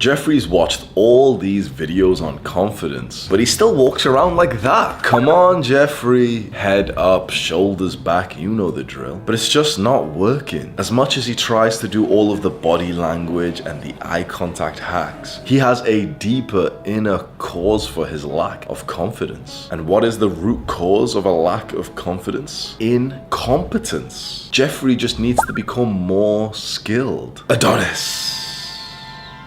Jeffrey's watched all these videos on confidence, but he still walks around like that. Come on, Jeffrey. Head up, shoulders back, you know the drill. But it's just not working. As much as he tries to do all of the body language and the eye contact hacks, he has a deeper inner cause for his lack of confidence. And what is the root cause of a lack of confidence? Incompetence. Jeffrey just needs to become more skilled.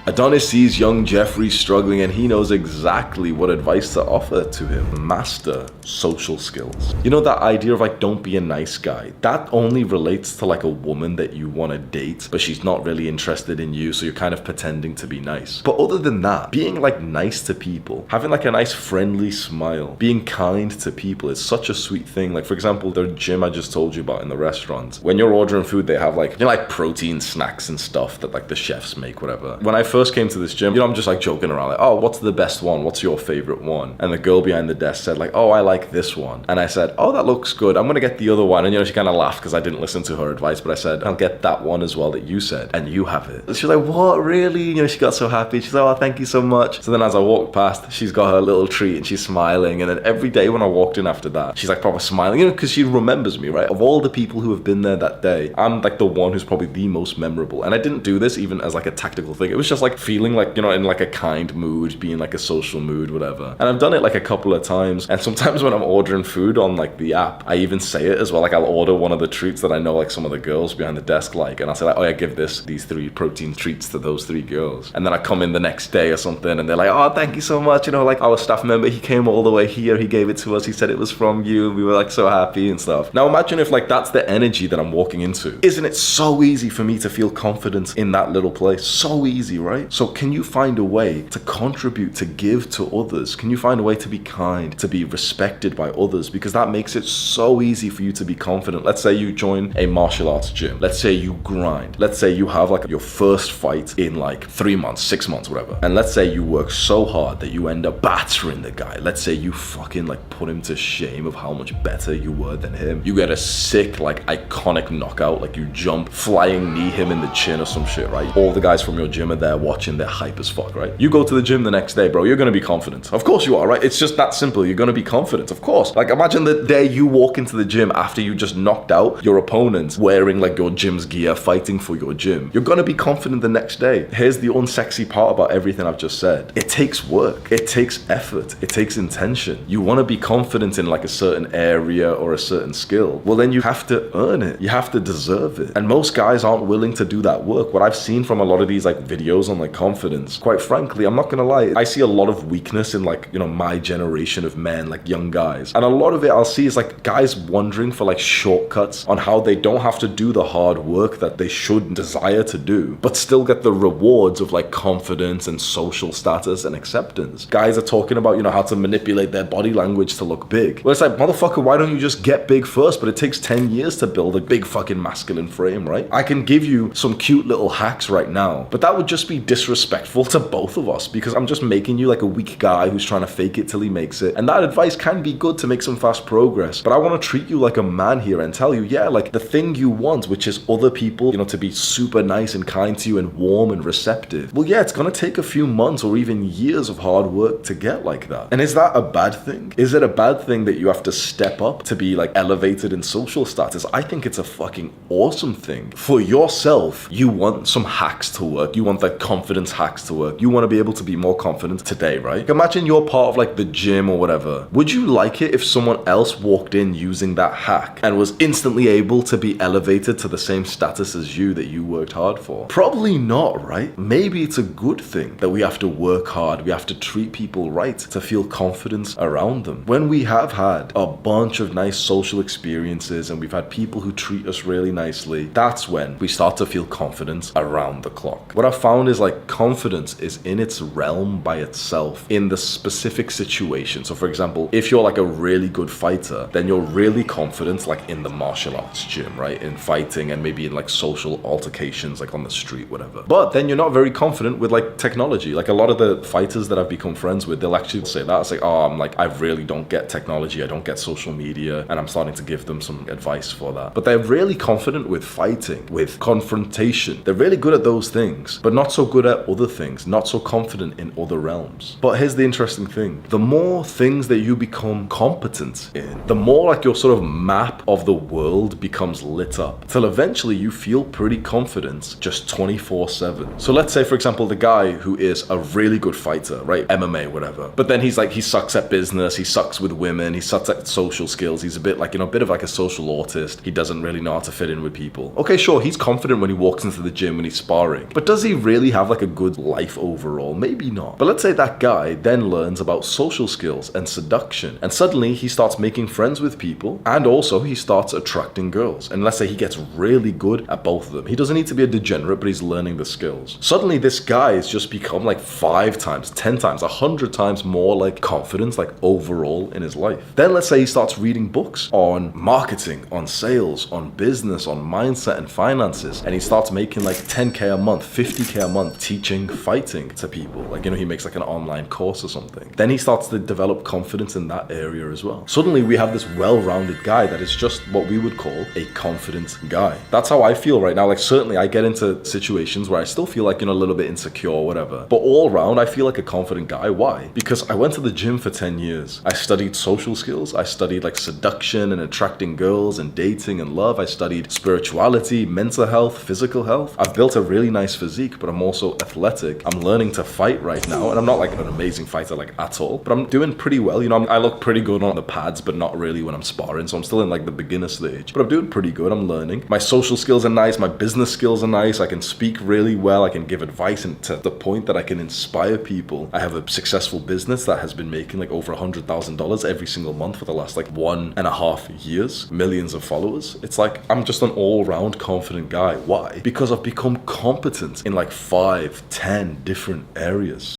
Adonis sees young Jeffrey struggling and he knows exactly what advice to offer to him. Master social skills. You know that idea of like, don't be a nice guy? That only relates to like a woman that you want to date, but she's not really interested in you, so you're kind of pretending to be nice. But other than that, being like nice to people, having like a nice friendly smile, being kind to people is such a sweet thing. Like for example, the gym I just told you about in the restaurant, when you're ordering food, they have like, you know, like protein snacks and stuff that like the chefs make, whatever. When I first came to this gym, you know, I'm just like joking around like, oh, what's the best one? What's your favorite one? And the girl behind the desk said like, oh, I like this one. And I said, oh, that looks good. I'm gonna get the other one. And you know, she kind of laughed because I didn't listen to her advice, but I said, I'll get that one as well that you said, and you have it. She's like, what, really? You know, she got so happy. She's like, oh, thank you so much. So then as I walked past, she's got her little treat and she's smiling. And then every day when I walked in after that, she's like proper smiling, you know, because she remembers me, right? Of all the people who have been there that day, I'm like the one who's probably the most memorable. And I didn't do this even as like a tactical thing. It was just like feeling like, you know, in like a kind mood, being like a social mood, whatever. And I've done it like a couple of times. And sometimes when I'm ordering food on like the app, I even say it as well. Like I'll order one of the treats that I know like some of the girls behind the desk like, and I'll say like, oh yeah, give these 3 protein treats to those 3 girls. And then I come in the next day or something and they're like, oh, thank you so much. You know, like our staff member, he came all the way here, he gave it to us, he said it was from you. We were like so happy and stuff. Now imagine if like that's the energy that I'm walking into. Isn't it so easy for me to feel confident in that little place? So easy, right? So can you find a way to contribute, to give to others? Can you find a way to be kind, to be respected by others? Because that makes it so easy for you to be confident. Let's say you join a martial arts gym. Let's say you grind. Let's say you have like your first fight in like 3 months, 6 months, whatever. And let's say you work so hard that you end up battering the guy. Let's say you fucking like put him to shame of how much better you were than him. You get a sick, like iconic knockout, like you jump, flying knee him in the chin or some shit, right? All the guys from your gym are there watching, they're hype as fuck, right? You go to the gym the next day, bro, you're gonna be confident. Of course you are, right? It's just that simple. You're gonna be confident, of course. Like imagine the day you walk into the gym after you just knocked out your opponent wearing like your gym's gear, fighting for your gym. You're gonna be confident the next day. Here's the unsexy part about everything I've just said. It takes work. It takes effort. It takes intention. You wanna be confident in like a certain area or a certain skill. Well, then you have to earn it. You have to deserve it. And most guys aren't willing to do that work. What I've seen from a lot of these like videos on like confidence, quite frankly, I'm not gonna lie, I see a lot of weakness in like, you know, my generation of men, like young guys. And a lot of it I'll see is like guys wondering for like shortcuts on how they don't have to do the hard work that they should desire to do, but still get the rewards of like confidence and social status and acceptance. Guys are talking about, you know, how to manipulate their body language to look big. Well, it's like, motherfucker, why don't you just get big first? But it takes 10 years to build a big fucking masculine frame, right? I can give you some cute little hacks right now, but that would just be disrespectful to both of us because I'm just making you like a weak guy who's trying to fake it till he makes it. And that advice can be good to make some fast progress, but I want to treat you like a man here and tell you, yeah, like the thing you want, which is other people, you know, to be super nice and kind to you and warm and receptive. Well, yeah, it's gonna take a few months or even years of hard work to get like that. And is that a bad thing? Is it a bad thing that you have to step up to be like elevated in social status? I think it's a fucking awesome thing. For yourself, you want some hacks to work. You want like confidence hacks to work. You want to be able to be more confident today, right? Imagine you're part of like the gym or whatever. Would you like it if someone else walked in using that hack and was instantly able to be elevated to the same status as you that you worked hard for? Probably not, right? Maybe it's a good thing that we have to work hard. We have to treat people right to feel confidence around them. When we have had a bunch of nice social experiences and we've had people who treat us really nicely, that's when we start to feel confidence around the clock. What I found is like confidence is in its realm by itself in the specific situation. So for example, if you're like a really good fighter, then you're really confident like in the martial arts gym, right? In fighting and maybe in like social altercations like on the street, whatever. But then you're not very confident with like technology. Like a lot of the fighters that I've become friends with, they'll actually say that. It's like, oh, I really don't get technology. I don't get social media. And I'm starting to give them some advice for that. But they're really confident with fighting, with confrontation. They're really good at those things, but not so so good at other things, not so confident in other realms. But here's the interesting thing. The more things that you become competent in, the more like your sort of map of the world becomes lit up, till eventually you feel pretty confident just 24/7. So let's say, for example, the guy who is a really good fighter, right? MMA, whatever. But then he's like, he sucks at business, he sucks with women, he sucks at social skills, he's a bit like, a bit of like a social autist. He doesn't really know how to fit in with people. Okay, sure, he's confident when he walks into the gym when he's sparring. But does he really have like a good life overall? Maybe not. But let's say that guy then learns about social skills and seduction, and suddenly he starts making friends with people, and also he starts attracting girls. And let's say he gets really good at both of them. He doesn't need to be a degenerate, but he's learning the skills. Suddenly this guy has just become like 5 times, 10 times, 100 times more like confident, like overall in his life. Then let's say he starts reading books on marketing, on sales, on business, on mindset and finances, and he starts making like 10K a month, 50K a month teaching fighting to people. Like, he makes like an online course or something. Then he starts to develop confidence in that area as well. Suddenly we have this well-rounded guy that is just what we would call a confident guy. That's how I feel right now. Like, certainly I get into situations where I still feel like, a little bit insecure or whatever. But all around, I feel like a confident guy. Why? Because I went to the gym for 10 years. I studied social skills. I studied like seduction and attracting girls and dating and love. I studied spirituality, mental health, physical health. I've built a really nice physique, but I'm also athletic. I'm learning to fight right now, and I'm not like an amazing fighter like at all, but I'm doing pretty well. I look pretty good on the pads, but not really when I'm sparring, so I'm still in like the beginner stage, but I'm doing pretty good. I'm learning. My social skills are nice. My business skills are nice. I can speak really well. I can give advice, and to the point that I can inspire people. I have a successful business that has been making like over $100,000 every single month for the last like 1.5 years, millions of followers. It's like, I'm just an all-round confident guy. Why? Because I've become competent in like 5, 10 different areas.